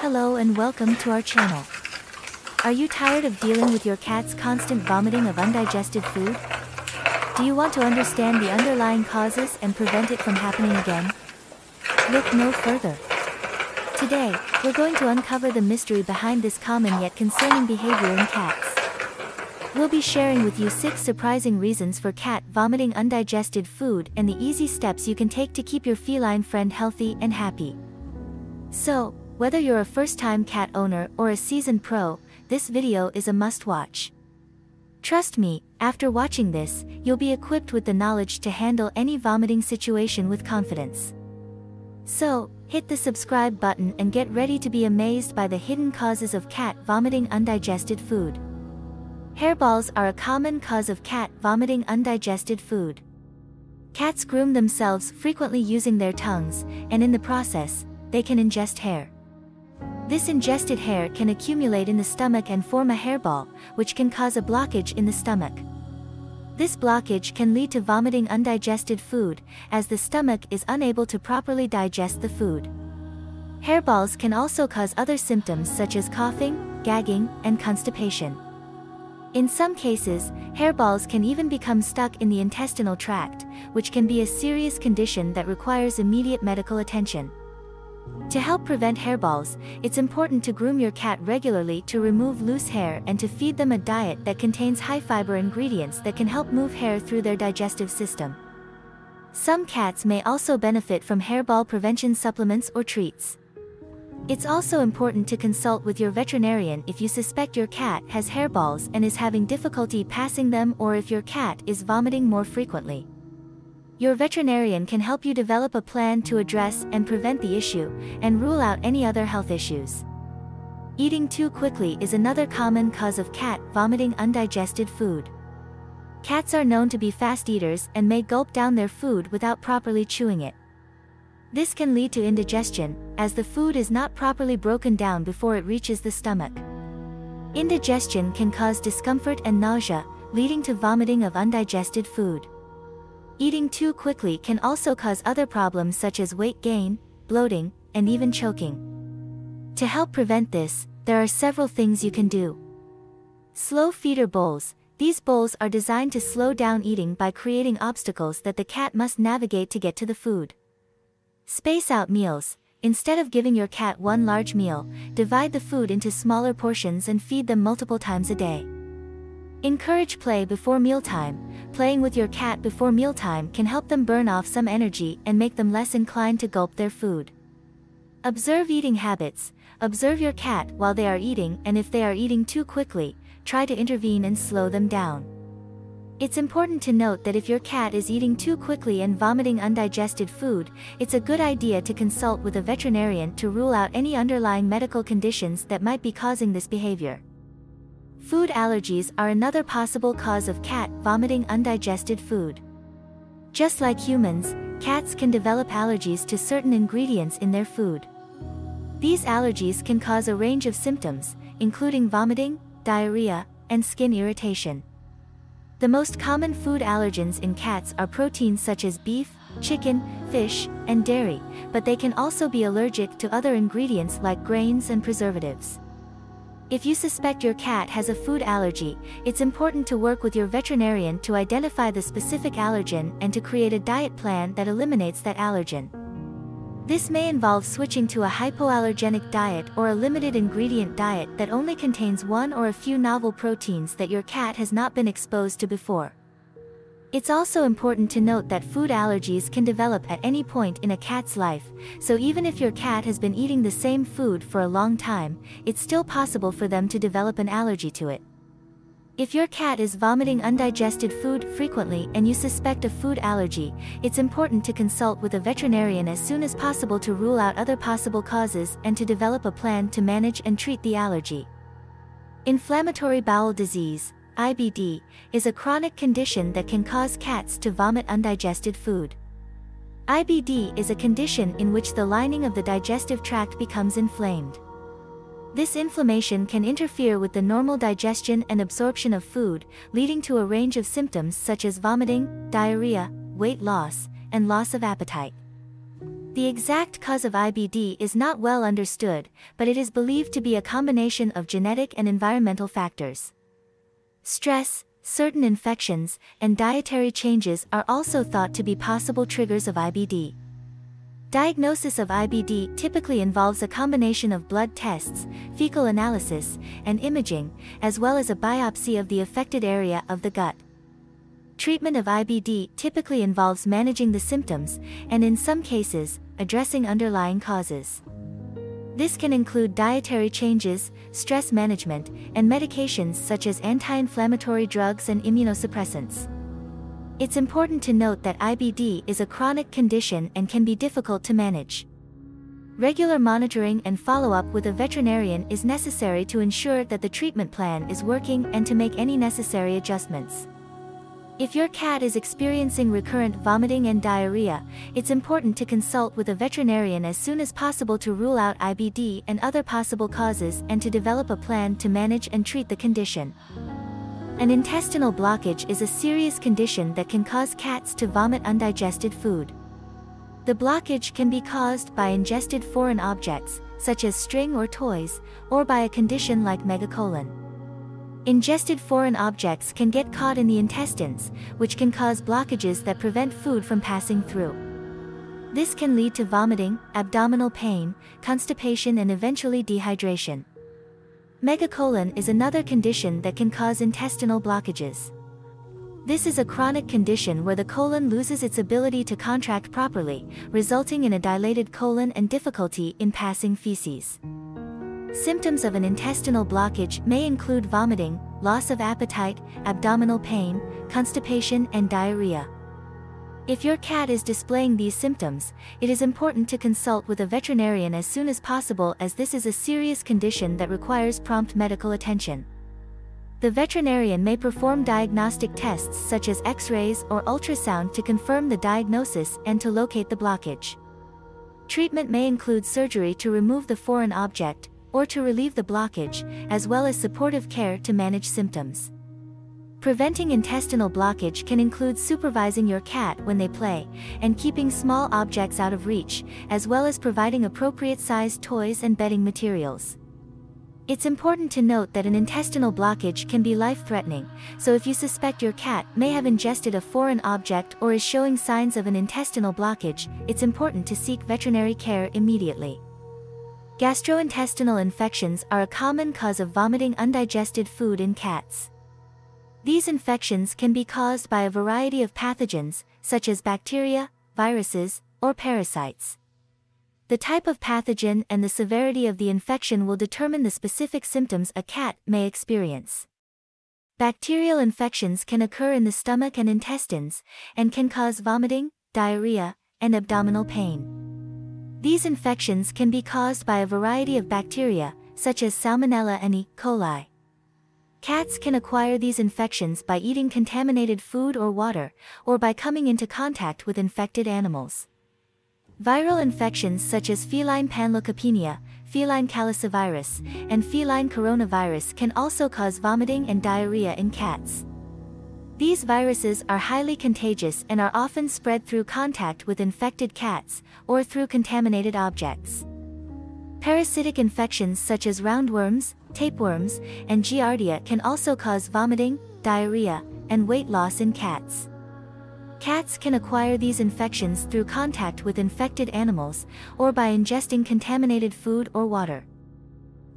Hello and welcome to our channel. Are you tired of dealing with your cat's constant vomiting of undigested food? Do you want to understand the underlying causes and prevent it from happening again? Look no further. Today, we're going to uncover the mystery behind this common yet concerning behavior in cats. We'll be sharing with you 6 surprising reasons for cat vomiting undigested food and the easy steps you can take to keep your feline friend healthy and happy. So, whether you're a first-time cat owner or a seasoned pro, this video is a must-watch. Trust me, after watching this, you'll be equipped with the knowledge to handle any vomiting situation with confidence. So, hit the subscribe button and get ready to be amazed by the hidden causes of cat vomiting undigested food. Hairballs are a common cause of cat vomiting undigested food. Cats groom themselves frequently using their tongues, and in the process, they can ingest hair. This ingested hair can accumulate in the stomach and form a hairball, which can cause a blockage in the stomach. This blockage can lead to vomiting undigested food, as the stomach is unable to properly digest the food. Hairballs can also cause other symptoms such as coughing, gagging, and constipation. In some cases, hairballs can even become stuck in the intestinal tract, which can be a serious condition that requires immediate medical attention. To help prevent hairballs, it's important to groom your cat regularly to remove loose hair and to feed them a diet that contains high-fiber ingredients that can help move hair through their digestive system. Some cats may also benefit from hairball prevention supplements or treats. It's also important to consult with your veterinarian if you suspect your cat has hairballs and is having difficulty passing them, or if your cat is vomiting more frequently. Your veterinarian can help you develop a plan to address and prevent the issue, and rule out any other health issues. Eating too quickly is another common cause of cat vomiting undigested food. Cats are known to be fast eaters and may gulp down their food without properly chewing it. This can lead to indigestion, as the food is not properly broken down before it reaches the stomach. Indigestion can cause discomfort and nausea, leading to vomiting of undigested food. Eating too quickly can also cause other problems such as weight gain, bloating, and even choking. To help prevent this, there are several things you can do. Slow feeder bowls. These bowls are designed to slow down eating by creating obstacles that the cat must navigate to get to the food. Space out meals. Instead of giving your cat one large meal, divide the food into smaller portions and feed them multiple times a day. Encourage play before mealtime. Playing with your cat before mealtime can help them burn off some energy and make them less inclined to gulp their food. Observe eating habits. Observe your cat while they are eating, and if they are eating too quickly, try to intervene and slow them down. It's important to note that if your cat is eating too quickly and vomiting undigested food, it's a good idea to consult with a veterinarian to rule out any underlying medical conditions that might be causing this behavior. Food allergies are another possible cause of cat vomiting undigested food. Just like humans, cats can develop allergies to certain ingredients in their food. These allergies can cause a range of symptoms, including vomiting, diarrhea, and skin irritation. The most common food allergens in cats are proteins such as beef, chicken, fish, and dairy, but they can also be allergic to other ingredients like grains and preservatives. If you suspect your cat has a food allergy, it's important to work with your veterinarian to identify the specific allergen and to create a diet plan that eliminates that allergen. This may involve switching to a hypoallergenic diet or a limited ingredient diet that only contains one or a few novel proteins that your cat has not been exposed to before. It's also important to note that food allergies can develop at any point in a cat's life, so even if your cat has been eating the same food for a long time, it's still possible for them to develop an allergy to it. If your cat is vomiting undigested food frequently and you suspect a food allergy, it's important to consult with a veterinarian as soon as possible to rule out other possible causes and to develop a plan to manage and treat the allergy. Inflammatory bowel disease, IBD, is a chronic condition that can cause cats to vomit undigested food. IBD is a condition in which the lining of the digestive tract becomes inflamed. This inflammation can interfere with the normal digestion and absorption of food, leading to a range of symptoms such as vomiting, diarrhea, weight loss, and loss of appetite. The exact cause of IBD is not well understood, but it is believed to be a combination of genetic and environmental factors. Stress, certain infections, and dietary changes are also thought to be possible triggers of IBD. Diagnosis of IBD typically involves a combination of blood tests, fecal analysis, and imaging, as well as a biopsy of the affected area of the gut. Treatment of IBD typically involves managing the symptoms, and in some cases, addressing underlying causes. This can include dietary changes, stress management, and medications such as anti-inflammatory drugs and immunosuppressants. It's important to note that IBD is a chronic condition and can be difficult to manage. Regular monitoring and follow-up with a veterinarian is necessary to ensure that the treatment plan is working and to make any necessary adjustments. If your cat is experiencing recurrent vomiting and diarrhea, it's important to consult with a veterinarian as soon as possible to rule out IBD and other possible causes and to develop a plan to manage and treat the condition. An intestinal blockage is a serious condition that can cause cats to vomit undigested food. The blockage can be caused by ingested foreign objects, such as string or toys, or by a condition like megacolon. Ingested foreign objects can get caught in the intestines, which can cause blockages that prevent food from passing through. This can lead to vomiting, abdominal pain, constipation, and eventually dehydration. Megacolon is another condition that can cause intestinal blockages. This is a chronic condition where the colon loses its ability to contract properly, resulting in a dilated colon and difficulty in passing feces. Symptoms of an intestinal blockage may include vomiting, loss of appetite, abdominal pain, constipation, and diarrhea. If your cat is displaying these symptoms, it is important to consult with a veterinarian as soon as possible, as this is a serious condition that requires prompt medical attention. The veterinarian may perform diagnostic tests such as X-rays or ultrasound to confirm the diagnosis and to locate the blockage. Treatment may include surgery to remove the foreign object, or to relieve the blockage, as well as supportive care to manage symptoms. Preventing intestinal blockage can include supervising your cat when they play, and keeping small objects out of reach, as well as providing appropriate-sized toys and bedding materials. It's important to note that an intestinal blockage can be life-threatening, so if you suspect your cat may have ingested a foreign object or is showing signs of an intestinal blockage, it's important to seek veterinary care immediately. Gastrointestinal infections are a common cause of vomiting undigested food in cats. These infections can be caused by a variety of pathogens, such as bacteria, viruses, or parasites. The type of pathogen and the severity of the infection will determine the specific symptoms a cat may experience. Bacterial infections can occur in the stomach and intestines, and can cause vomiting, diarrhea, and abdominal pain. These infections can be caused by a variety of bacteria, such as Salmonella and E. coli. Cats can acquire these infections by eating contaminated food or water, or by coming into contact with infected animals. Viral infections such as feline panleukopenia, feline calicivirus, and feline coronavirus can also cause vomiting and diarrhea in cats. These viruses are highly contagious and are often spread through contact with infected cats, or through contaminated objects. Parasitic infections such as roundworms, tapeworms, and giardia can also cause vomiting, diarrhea, and weight loss in cats. Cats can acquire these infections through contact with infected animals, or by ingesting contaminated food or water.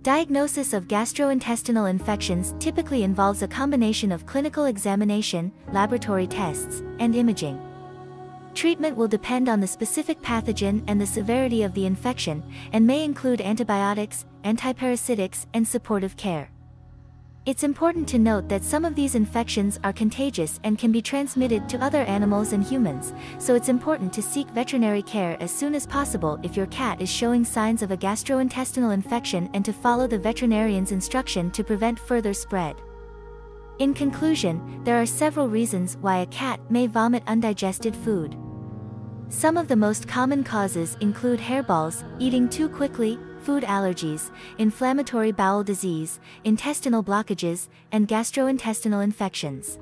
Diagnosis of gastrointestinal infections typically involves a combination of clinical examination, laboratory tests, and imaging. Treatment will depend on the specific pathogen and the severity of the infection, and may include antibiotics, antiparasitics, and supportive care. It's important to note that some of these infections are contagious and can be transmitted to other animals and humans, so it's important to seek veterinary care as soon as possible if your cat is showing signs of a gastrointestinal infection, and to follow the veterinarian's instruction to prevent further spread. In conclusion, there are several reasons why a cat may vomit undigested food. Some of the most common causes include hairballs, eating too quickly, food allergies, inflammatory bowel disease, intestinal blockages, and gastrointestinal infections.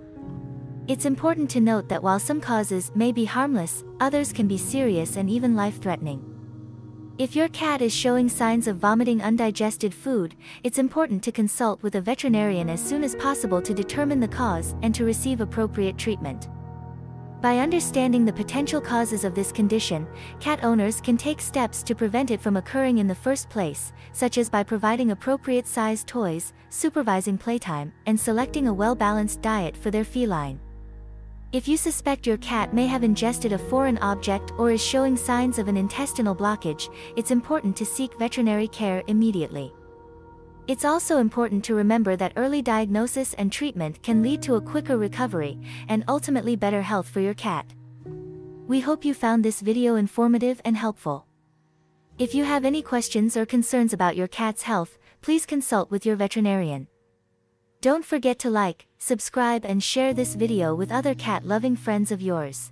It's important to note that while some causes may be harmless, others can be serious and even life-threatening. If your cat is showing signs of vomiting undigested food, it's important to consult with a veterinarian as soon as possible to determine the cause and to receive appropriate treatment. By understanding the potential causes of this condition, cat owners can take steps to prevent it from occurring in the first place, such as by providing appropriate sized toys, supervising playtime, and selecting a well-balanced diet for their feline. If you suspect your cat may have ingested a foreign object or is showing signs of an intestinal blockage, it's important to seek veterinary care immediately. It's also important to remember that early diagnosis and treatment can lead to a quicker recovery and ultimately better health for your cat. We hope you found this video informative and helpful. If you have any questions or concerns about your cat's health, please consult with your veterinarian. Don't forget to like, subscribe and share this video with other cat-loving friends of yours.